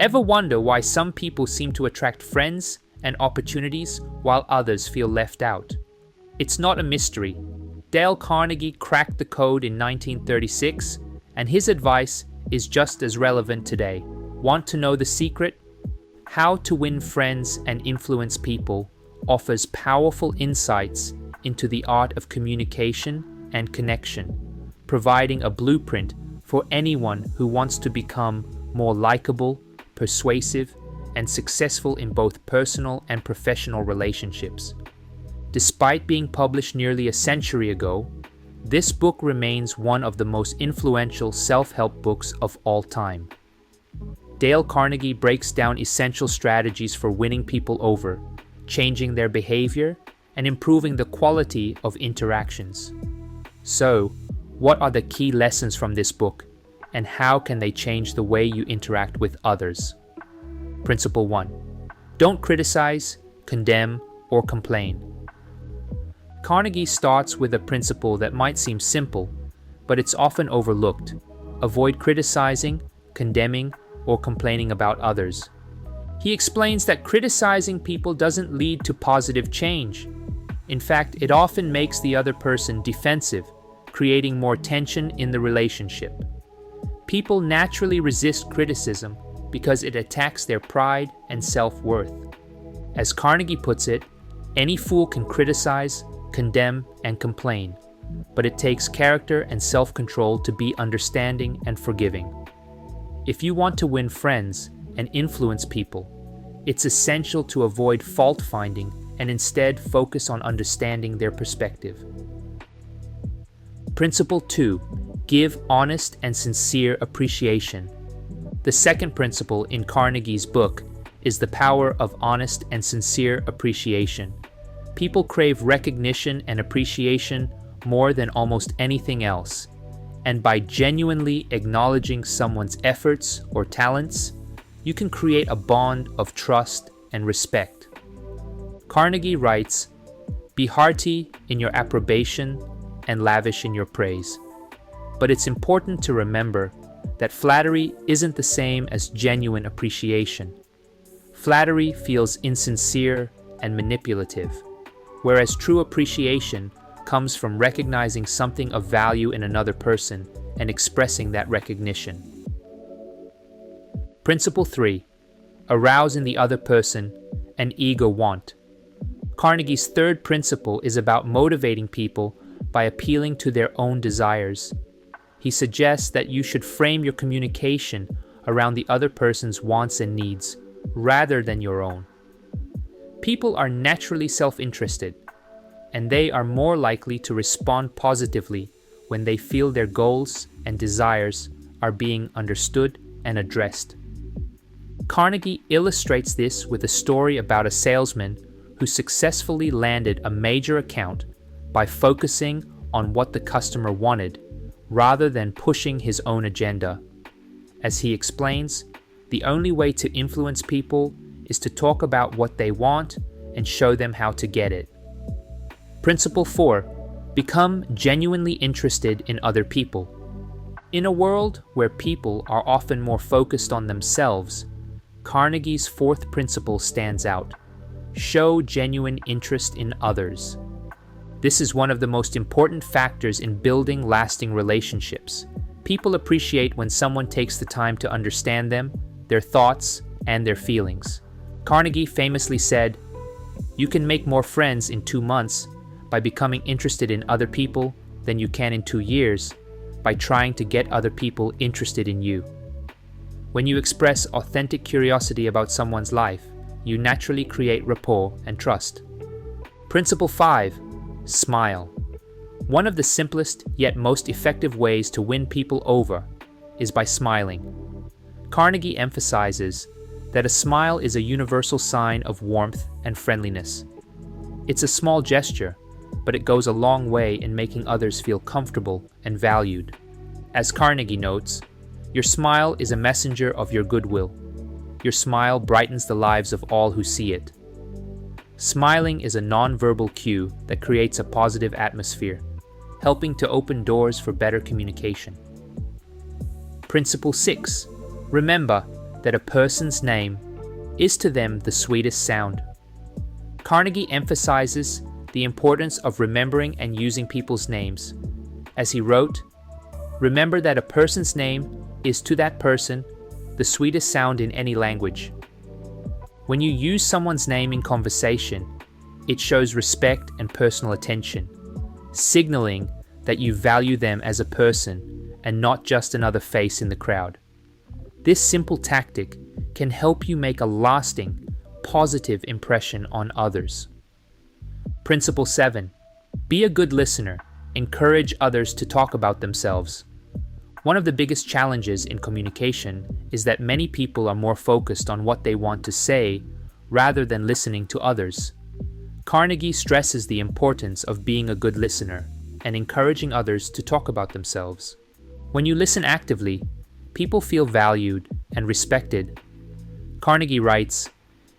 Ever wonder why some people seem to attract friends and opportunities while others feel left out? It's not a mystery. Dale Carnegie cracked the code in 1936, and his advice is just as relevant today. Want to know the secret? How to Win Friends and Influence People offers powerful insights into the art of communication and connection, providing a blueprint for anyone who wants to become more likable, persuasive, and successful in both personal and professional relationships. Despite being published nearly a century ago, this book remains one of the most influential self-help books of all time. Dale Carnegie breaks down essential strategies for winning people over, changing their behavior, and improving the quality of interactions. So, what are the key lessons from this book, and how can they change the way you interact with others? Principle 1. Don't criticize, condemn, or complain. Carnegie starts with a principle that might seem simple, but it's often overlooked. Avoid criticizing, condemning, or complaining about others. He explains that criticizing people doesn't lead to positive change. In fact, it often makes the other person defensive, creating more tension in the relationship. People naturally resist criticism because it attacks their pride and self-worth. As Carnegie puts it, any fool can criticize, condemn, and complain, but it takes character and self-control to be understanding and forgiving. If you want to win friends and influence people, it's essential to avoid fault-finding and instead focus on understanding their perspective. Principle 2. Give honest and sincere appreciation. The second principle in Carnegie's book is the power of honest and sincere appreciation. People crave recognition and appreciation more than almost anything else, and by genuinely acknowledging someone's efforts or talents, you can create a bond of trust and respect. Carnegie writes, "Be hearty in your approbation and lavish in your praise." But it's important to remember that flattery isn't the same as genuine appreciation. Flattery feels insincere and manipulative, whereas true appreciation comes from recognizing something of value in another person and expressing that recognition. Principle 3. Arouse in the other person an eager want. Carnegie's third principle is about motivating people by appealing to their own desires. He suggests that you should frame your communication around the other person's wants and needs, rather than your own. People are naturally self-interested, and they are more likely to respond positively when they feel their goals and desires are being understood and addressed. Carnegie illustrates this with a story about a salesman who successfully landed a major account by focusing on what the customer wanted rather than pushing his own agenda. As he explains, the only way to influence people is to talk about what they want and show them how to get it. Principle 4. Become genuinely interested in other people. In a world where people are often more focused on themselves, Carnegie's fourth principle stands out. Show genuine interest in others. This is one of the most important factors in building lasting relationships. People appreciate when someone takes the time to understand them, their thoughts, and their feelings. Carnegie famously said, "You can make more friends in 2 months by becoming interested in other people than you can in 2 years by trying to get other people interested in you." When you express authentic curiosity about someone's life, you naturally create rapport and trust. Principle 5. Smile. One of the simplest yet most effective ways to win people over is by smiling. Carnegie emphasizes that a smile is a universal sign of warmth and friendliness. It's a small gesture, but it goes a long way in making others feel comfortable and valued. As Carnegie notes, your smile is a messenger of your goodwill. Your smile brightens the lives of all who see it. Smiling is a non-verbal cue that creates a positive atmosphere, helping to open doors for better communication. Principle 6. Remember, that a person's name is to them the sweetest sound. Carnegie emphasizes the importance of remembering and using people's names. As he wrote, "Remember that a person's name is to that person the sweetest sound in any language." When you use someone's name in conversation, it shows respect and personal attention, signaling that you value them as a person and not just another face in the crowd. This simple tactic can help you make a lasting, positive impression on others. Principle 7. Be a good listener. Encourage others to talk about themselves. One of the biggest challenges in communication is that many people are more focused on what they want to say rather than listening to others. Carnegie stresses the importance of being a good listener and encouraging others to talk about themselves. When you listen actively, people feel valued and respected. Carnegie writes,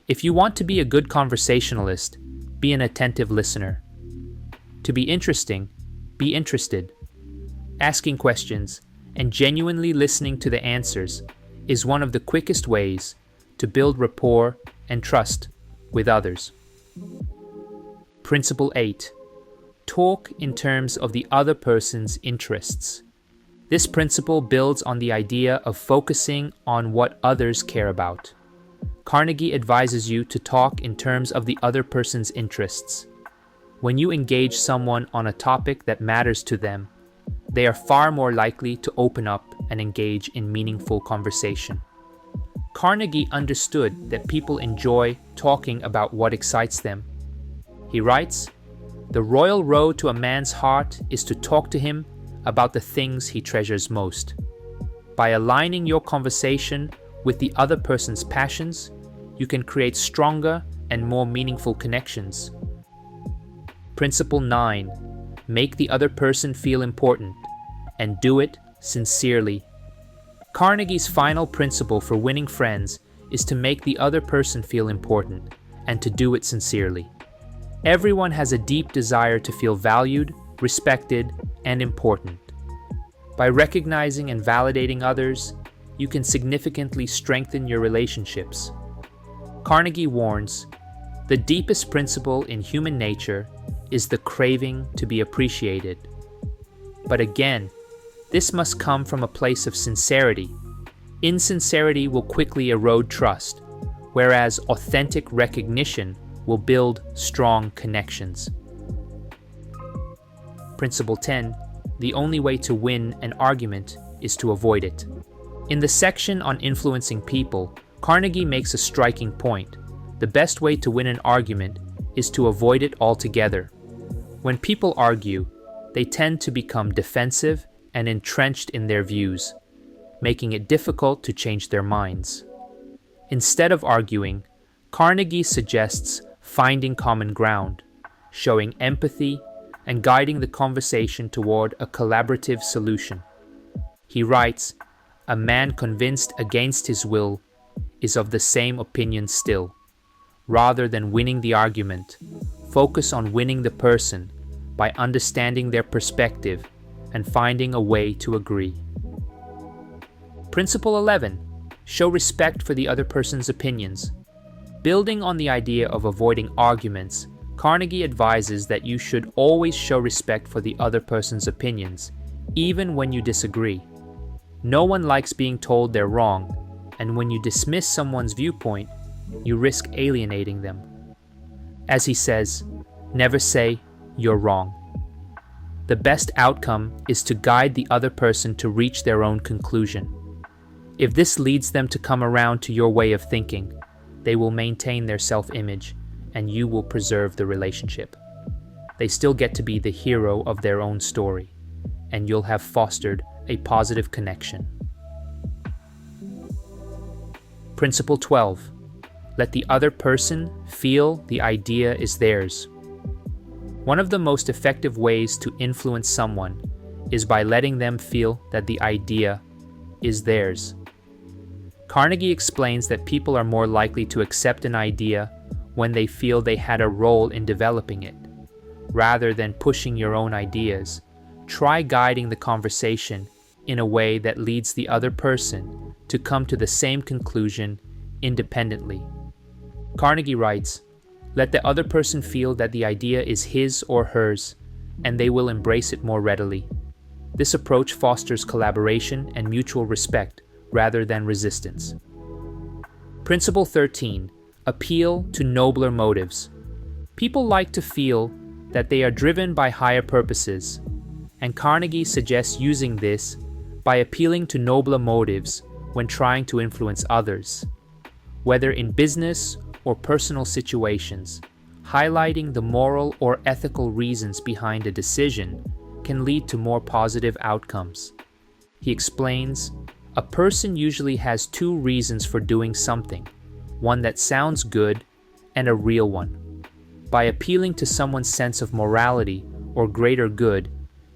"If you want to be a good conversationalist, be an attentive listener. To be interesting, be interested. Asking questions and genuinely listening to the answers is one of the quickest ways to build rapport and trust with others." Principle 8. Talk in terms of the other person's interests. This principle builds on the idea of focusing on what others care about. Carnegie advises you to talk in terms of the other person's interests. When you engage someone on a topic that matters to them, they are far more likely to open up and engage in meaningful conversation. Carnegie understood that people enjoy talking about what excites them. He writes, "The royal road to a man's heart is to talk to him about the things he treasures most." By aligning your conversation with the other person's passions, you can create stronger and more meaningful connections. Principle 9. Make the other person feel important, and do it sincerely. Carnegie's final principle for winning friends is to make the other person feel important, and to do it sincerely. Everyone has a deep desire to feel valued, respected, and important. By recognizing and validating others, you can significantly strengthen your relationships. Carnegie warns, "The deepest principle in human nature is the craving to be appreciated." But again, this must come from a place of sincerity. Insincerity will quickly erode trust, whereas authentic recognition will build strong connections. Principle 10. The only way to win an argument is to avoid it. In the section on influencing people, Carnegie makes a striking point. The best way to win an argument is to avoid it altogether. When people argue, they tend to become defensive and entrenched in their views, making it difficult to change their minds. Instead of arguing, Carnegie suggests finding common ground, showing empathy, and guiding the conversation toward a collaborative solution. He writes, "A man convinced against his will is of the same opinion still." Rather than winning the argument, focus on winning the person by understanding their perspective and finding a way to agree. Principle 11. Show respect for the other person's opinions. Building on the idea of avoiding arguments, Carnegie advises that you should always show respect for the other person's opinions, even when you disagree. No one likes being told they're wrong, and when you dismiss someone's viewpoint, you risk alienating them. As he says, never say, "You're wrong." The best outcome is to guide the other person to reach their own conclusion. If this leads them to come around to your way of thinking, they will maintain their self-image, and you will preserve the relationship. They still get to be the hero of their own story, and you'll have fostered a positive connection. Principle 12. Let the other person feel the idea is theirs. One of the most effective ways to influence someone is by letting them feel that the idea is theirs. Carnegie explains that people are more likely to accept an idea when they feel they had a role in developing it. Rather than pushing your own ideas, try guiding the conversation in a way that leads the other person to come to the same conclusion independently. Carnegie writes, "Let the other person feel that the idea is his or hers, and they will embrace it more readily." This approach fosters collaboration and mutual respect rather than resistance. Principle 13. Appeal to nobler motives. People like to feel that they are driven by higher purposes, and Carnegie suggests using this by appealing to nobler motives when trying to influence others. Whether in business or personal situations, highlighting the moral or ethical reasons behind a decision can lead to more positive outcomes. He explains, "A person usually has two reasons for doing something, one that sounds good and a real one. By appealing to someone's sense of morality or greater good,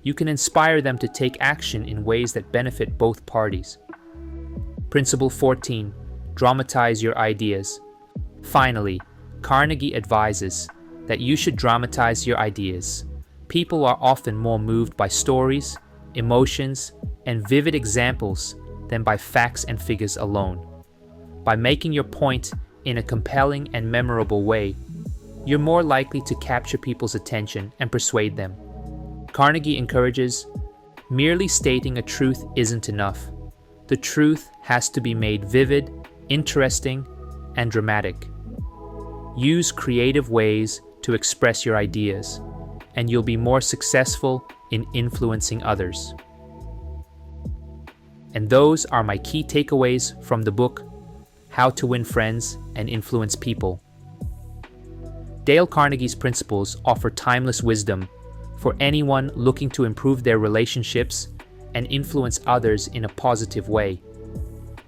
you can inspire them to take action in ways that benefit both parties." Principle 14. Dramatize your ideas. Finally, Carnegie advises that you should dramatize your ideas. People are often more moved by stories, emotions, and vivid examples than by facts and figures alone. By making your point in a compelling and memorable way, you're more likely to capture people's attention and persuade them. Carnegie encourages, merely stating a truth isn't enough. The truth has to be made vivid, interesting, and dramatic. Use creative ways to express your ideas, and you'll be more successful in influencing others. And those are my key takeaways from the book, How to Win Friends and Influence People. Dale Carnegie's principles offer timeless wisdom for anyone looking to improve their relationships and influence others in a positive way.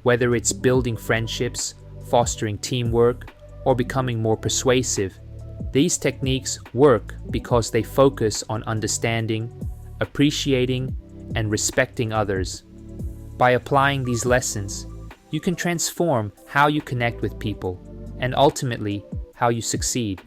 Whether it's building friendships, fostering teamwork, or becoming more persuasive, these techniques work because they focus on understanding, appreciating, and respecting others. By applying these lessons, you can transform how you connect with people and ultimately how you succeed.